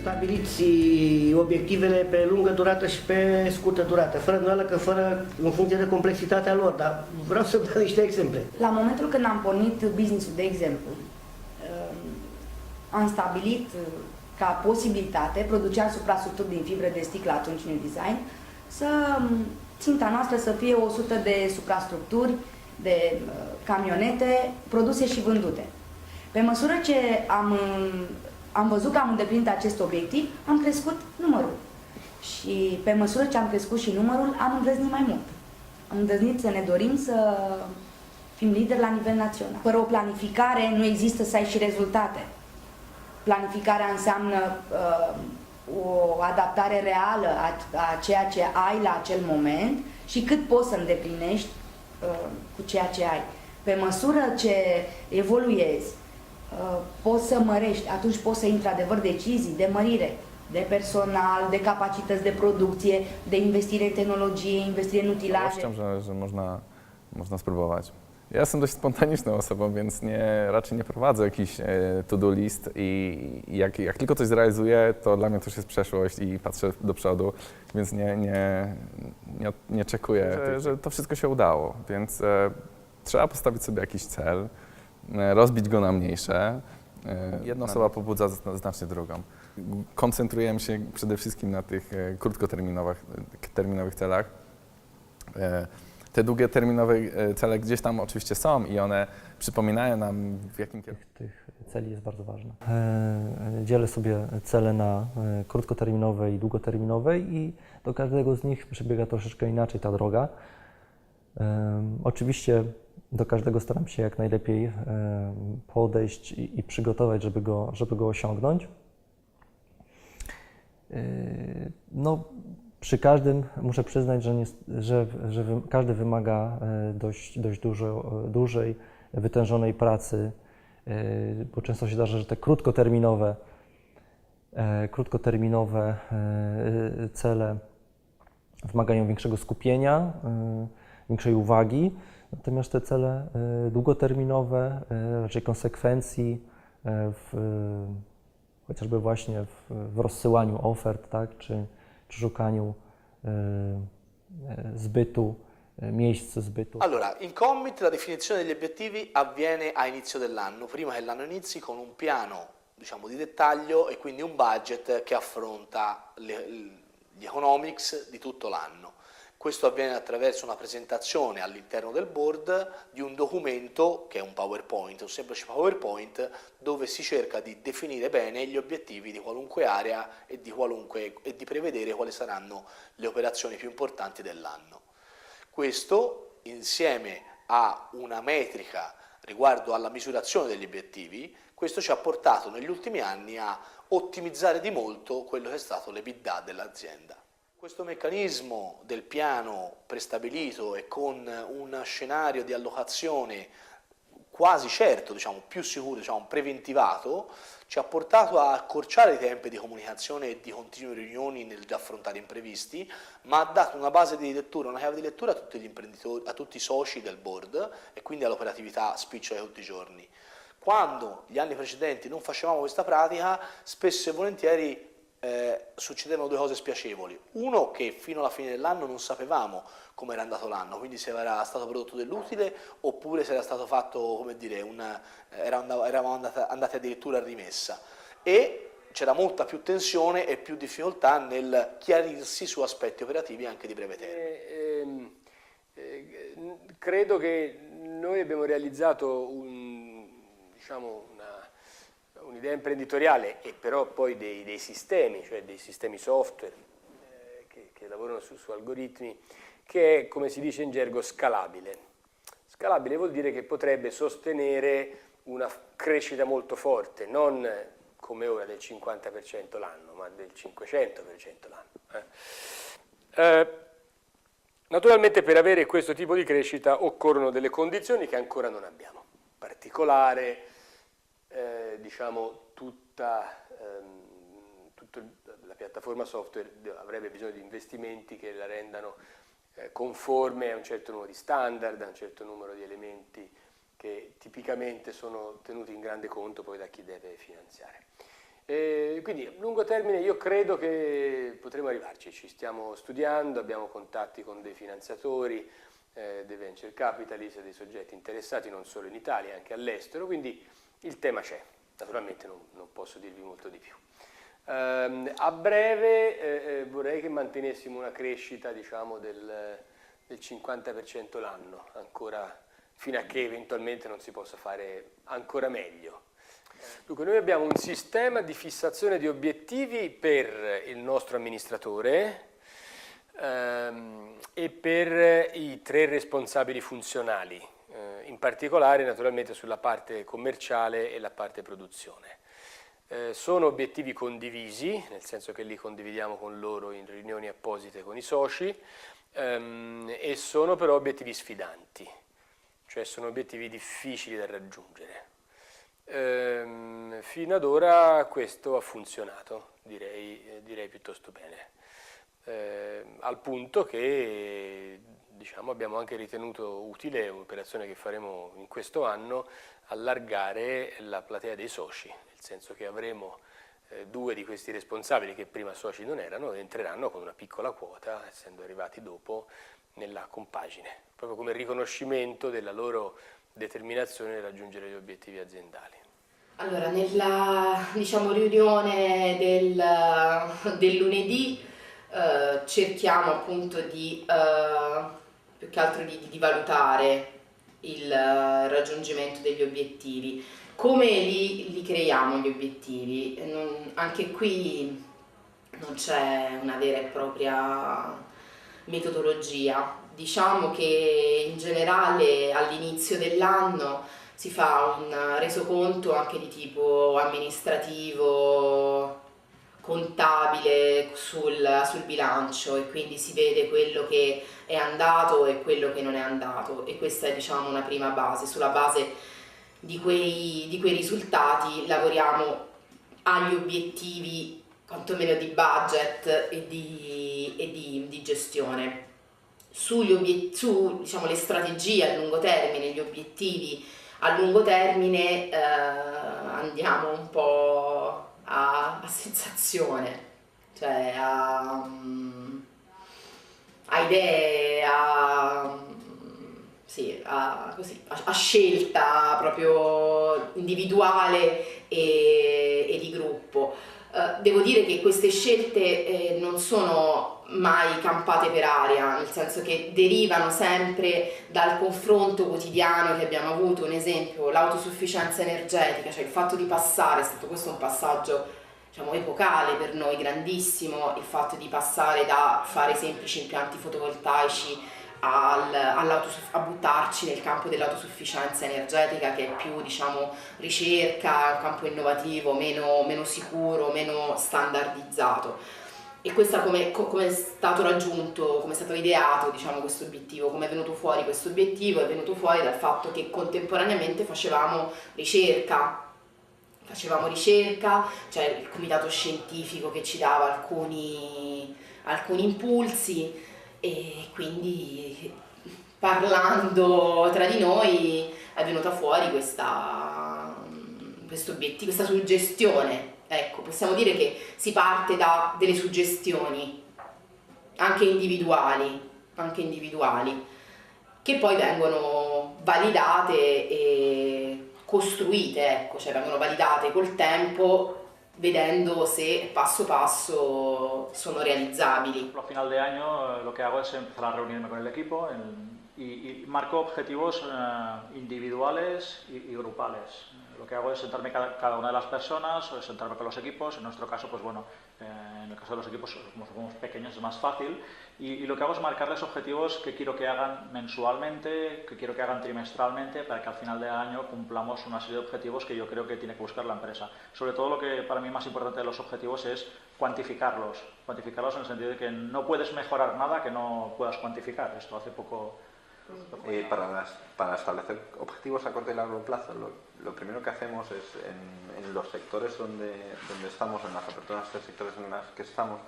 Stabiliți obiectivele pe lungă durată și pe scurtă durată, fără îndoială că în funcție de complexitatea lor, dar vreau să dau niște exemple. La momentul când am pornit business-ul, de exemplu, am stabilit ca posibilitate, produceam suprastructuri din fibră de sticlă atunci New Design, să ținta noastră să fie 100 de suprastructuri de camionete produse și vândute. Pe măsură ce am văzut că am îndeplinit acest obiectiv, am crescut numărul. Și pe măsură ce am crescut și numărul, am îndrăznit mai mult. Am îndrăznit să ne dorim să fim lideri la nivel național. Fără o planificare nu există să ai și rezultate. Planificarea înseamnă o adaptare reală a ceea ce ai la acel moment și cât poți să îndeplinești cu ceea ce ai. Pe măsură ce evoluezi, poți să mărești, atunci poți să intri adevăr decizii de mărire, de personal, de capacități de producție, de investire în tehnologie, investire în utilaje. Że można spróbować. Ja jestem dość spontaniczną osobą, więc raczej nie prowadzę jakiś to-do list i jak tylko coś zrealizuję, to dla mnie to już jest przeszłość i patrzę do przodu, więc nie czekuję, że to wszystko się udało, więc trzeba postawić sobie jakiś cel, rozbić go na mniejsze. Jedna osoba pobudza znacznie drugą. Koncentrujemy się przede wszystkim na tych krótkoterminowych celach. Te długoterminowe cele gdzieś tam oczywiście są i one przypominają nam, w jakim kierunku. Tych celi jest bardzo ważna. Dzielę sobie cele na krótkoterminowe i długoterminowe i do każdego z nich przebiega troszeczkę inaczej ta droga. Oczywiście do każdego staram się jak najlepiej podejść i przygotować, żeby go osiągnąć. No, przy każdym muszę przyznać, że każdy wymaga dość dużej, wytężonej pracy, bo często się zdarza, że te krótkoterminowe cele wymagają większego skupienia, większej uwagi, natomiast te cele długoterminowe, raczej konsekwencji, chociażby właśnie w rozsyłaniu ofert, tak, czy szukaniu zbytu, miejsc zbytu. Allora, in Commit la definizione degli obiettivi avviene a inizio dell'anno, prima che l'anno inizi con un piano, diciamo, di dettaglio e quindi un budget che affronta gli economics di tutto l'anno. Questo avviene attraverso una presentazione all'interno del board di un documento che è un PowerPoint, un semplice PowerPoint dove si cerca di definire bene gli obiettivi di qualunque area e di prevedere quali saranno le operazioni più importanti dell'anno. Questo insieme a una metrica riguardo alla misurazione degli obiettivi, questo ci ha portato negli ultimi anni a ottimizzare di molto quello che è stato l'EBITDA dell'azienda. Questo meccanismo del piano prestabilito e con un scenario di allocazione quasi certo, diciamo, più sicuro, diciamo, preventivato, ci ha portato a accorciare i tempi di comunicazione e di continue riunioni nell'affrontare imprevisti, ma ha dato una base di lettura, una chiave di lettura a tutti gli imprenditori, a tutti i soci del board e quindi all'operatività spicciola di tutti i giorni. Quando gli anni precedenti non facevamo questa pratica, spesso e volentieri succedevano due cose spiacevoli. Uno, che fino alla fine dell'anno non sapevamo come era andato l'anno, quindi se era stato prodotto dell'utile oppure se era stato fatto, come dire, eravamo andati addirittura a rimessa. E c'era molta più tensione e più difficoltà nel chiarirsi su aspetti operativi anche di breve termine. Credo che noi abbiamo realizzato un'idea imprenditoriale e però poi dei sistemi, cioè dei sistemi software che lavorano su algoritmi, che è, come si dice in gergo, scalabile. Scalabile vuol dire che potrebbe sostenere una crescita molto forte, non come ora del 50% l'anno, ma del 500% l'anno. Naturalmente per avere questo tipo di crescita occorrono delle condizioni che ancora non abbiamo. In particolare, diciamo, tutta la piattaforma software avrebbe bisogno di investimenti che la rendano conforme a un certo numero di standard, a un certo numero di elementi che tipicamente sono tenuti in grande conto poi da chi deve finanziare. Quindi a lungo termine io credo che potremo arrivarci, ci stiamo studiando, abbiamo contatti con dei finanziatori, dei venture capitalist, dei soggetti interessati non solo in Italia, anche all'estero, quindi il tema c'è, naturalmente non posso dirvi molto di più. A breve vorrei che mantenessimo una crescita diciamo del 50% l'anno, ancora fino a che eventualmente non si possa fare ancora meglio. Dunque noi abbiamo un sistema di fissazione di obiettivi per il nostro amministratore e per i 3 responsabili funzionali, in particolare naturalmente sulla parte commerciale e la parte produzione. Sono obiettivi condivisi, nel senso che li condividiamo con loro in riunioni apposite con i soci, e sono però obiettivi sfidanti, cioè sono obiettivi difficili da raggiungere. Fino ad ora questo ha funzionato, direi piuttosto bene, al punto che diciamo, abbiamo anche ritenuto utile un'operazione che faremo in questo anno, allargare la platea dei soci, nel senso che avremo 2 di questi responsabili che prima soci non erano, entreranno con una piccola quota, essendo arrivati dopo, nella compagine, proprio come riconoscimento della loro determinazione nel raggiungere gli obiettivi aziendali. Allora, nella riunione del lunedì cerchiamo appunto di più che altro di valutare il raggiungimento degli obiettivi. Come li creiamo gli obiettivi? Anche qui non c'è una vera e propria metodologia. Diciamo che in generale all'inizio dell'anno si fa un resoconto anche di tipo amministrativo, contabile sul bilancio, e quindi si vede quello che è andato e quello che non è andato, e questa è diciamo una prima base. Sulla base di quei risultati lavoriamo agli obiettivi quantomeno di budget e di gestione. Su diciamo, le strategie a lungo termine, gli obiettivi a lungo termine andiamo un po' a sensazione, cioè a idee, a scelta proprio individuale e di gruppo. Devo dire che queste scelte non sono mai campate per aria, nel senso che derivano sempre dal confronto quotidiano che abbiamo avuto. Un esempio, l'autosufficienza energetica, cioè il fatto di passare, è stato questo un passaggio diciamo epocale per noi, grandissimo, il fatto di passare da fare semplici impianti fotovoltaici a buttarci nel campo dell'autosufficienza energetica, che è più diciamo ricerca, un campo innovativo, meno sicuro, meno standardizzato. E questa come è stato raggiunto, come è stato ideato diciamo questo obiettivo, come è venuto fuori questo obiettivo? È venuto fuori dal fatto che contemporaneamente facevamo ricerca, c'è il comitato scientifico che ci dava alcuni impulsi, e quindi parlando tra di noi è venuta fuori questa suggestione. Ecco, possiamo dire che si parte da delle suggestioni anche individuali, che poi vengono validate e costruite, ecco, cioè vengono validate col tempo, vedendo se passo passo sono realizzabili. A final de año lo que hago es empezar a reunirme con el equipo y marco objetivos individuales y grupales. Lo que hago es sentarme cada una de las personas, sentarme con los equipos. En nuestro caso, pues bueno, en el caso de los equipos, como somos pequeños, es más fácil. Y lo que hago es marcarles objetivos que quiero que hagan mensualmente, que quiero que hagan trimestralmente, para que al final del año cumplamos una serie de objetivos que yo creo que tiene que buscar la empresa. Sobre todo lo que para mí más importante de los objetivos es cuantificarlos. Cuantificarlos en el sentido de que no puedes mejorar nada que no puedas cuantificar. Esto hace poco... Para establecer objetivos a corto y largo plazo, lo primero que hacemos es en los sectores donde estamos, en las aperturas de sectores en las que estamos,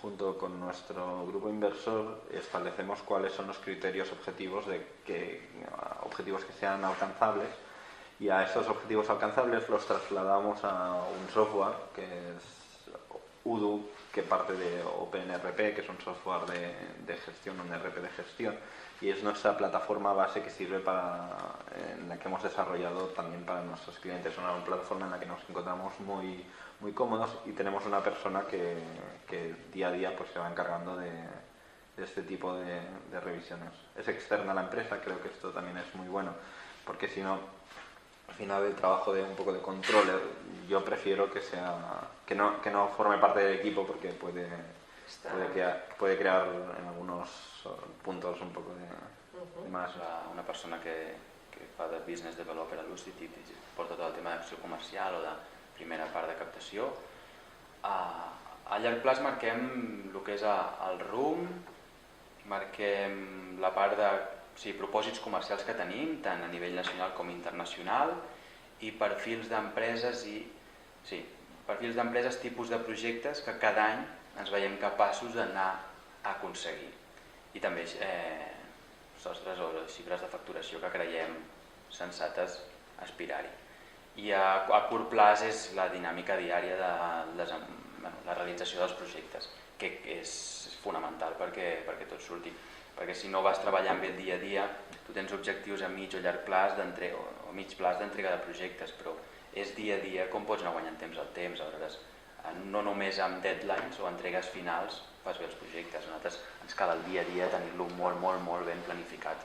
junto con nuestro grupo inversor, establecemos cuáles son los criterios objetivos objetivos que sean alcanzables Y a estos objetivos alcanzables los trasladamos a un software que es Odoo, que parte de OpenRP, que es un software de gestión, un RP de gestión, y es nuestra plataforma base que sirve en la que hemos desarrollado también para nuestros clientes. Es una plataforma en la que nos encontramos muy cómodos y tenemos una persona que día a día pues se va encargando de este tipo de revisiones. Es externa a la empresa, creo que esto también es muy bueno, porque si no, al final el trabajo de un poco de controller, yo prefiero que no forme parte del equipo, porque puede crear en algunos puntos un poco de más. Una persona que fa de business developer a Lucid i porta tot el tema d'acció comercial o de primera part de captació. A llarg plaç marquem el que és el RUM, marquem la part de propòsits comercials que tenim, tant a nivell nacional com internacional, i perfils d'empreses tipus de projectes que cada any ens veiem capaços d'anar a aconseguir. I també sostres o xifres de facturació que creiem sensates aspirar-hi. I a curt plaç és la dinàmica diària de la realització dels projectes, que és fonamental perquè tot surti. Perquè si no vas treballant bé el dia a dia, tu tens objectius a mig o llarg plaç o mig plaç d'entrega de projectes, però és dia a dia com pots anar guanyant temps al temps. Aleshores, no només amb deadlines o entregues finals fas bé els projectes, a nosaltres ens cal el dia a dia tenir-lo molt ben planificat.